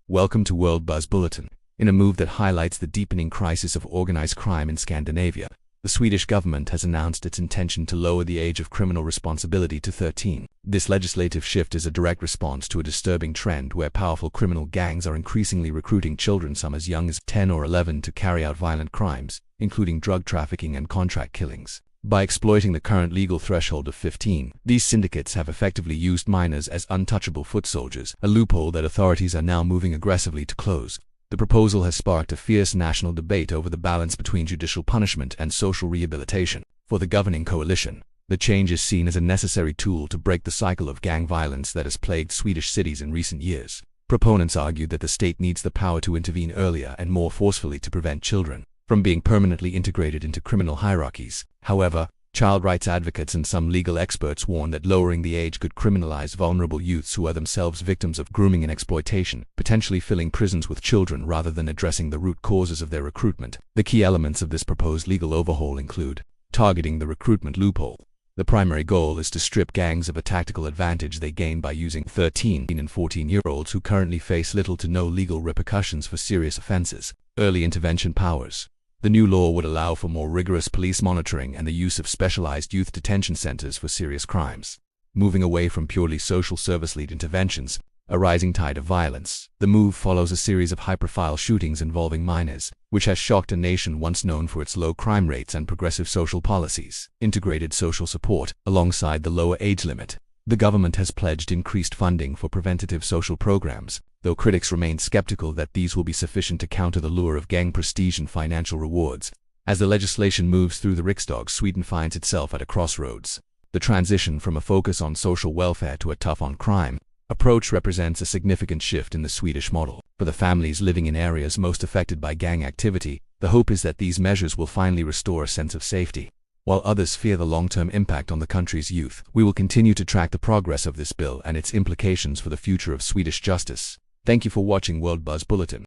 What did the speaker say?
Welcome to World Buzz Bulletin. In a move that highlights the deepening crisis of organized crime in Scandinavia, the Swedish government has announced its intention to lower the age of criminal responsibility to 13. This legislative shift is a direct response to a disturbing trend where powerful criminal gangs are increasingly recruiting children, some as young as 10 or 11, to carry out violent crimes, including drug trafficking and contract killings. By exploiting the current legal threshold of 15, these syndicates have effectively used minors as untouchable foot soldiers, a loophole that authorities are now moving aggressively to close. The proposal has sparked a fierce national debate over the balance between judicial punishment and social rehabilitation. For the governing coalition, the change is seen as a necessary tool to break the cycle of gang violence that has plagued Swedish cities in recent years. Proponents argue that the state needs the power to intervene earlier and more forcefully to prevent children from being permanently integrated into criminal hierarchies. However, child rights advocates and some legal experts warn that lowering the age could criminalize vulnerable youths who are themselves victims of grooming and exploitation, potentially filling prisons with children rather than addressing the root causes of their recruitment. The key elements of this proposed legal overhaul include targeting the recruitment loophole. The primary goal is to strip gangs of a tactical advantage they gain by using 13 and 14-year-olds who currently face little to no legal repercussions for serious offenses. Early intervention powers. The new law would allow for more rigorous police monitoring and the use of specialized youth detention centers for serious crimes. Moving away from purely social service-led interventions, a rising tide of violence. The move follows a series of high-profile shootings involving minors, which has shocked a nation once known for its low crime rates and progressive social policies. Integrated social support. Alongside the lower age limit, the government has pledged increased funding for preventative social programs, though critics remain skeptical that these will be sufficient to counter the lure of gang prestige and financial rewards. As the legislation moves through the Riksdag, Sweden finds itself at a crossroads. The transition from a focus on social welfare to a tough-on-crime approach represents a significant shift in the Swedish model. For the families living in areas most affected by gang activity, the hope is that these measures will finally restore a sense of safety. While others fear the long-term impact on the country's youth, we will continue to track the progress of this bill and its implications for the future of Swedish justice. Thank you for watching World Buzz Bulletin.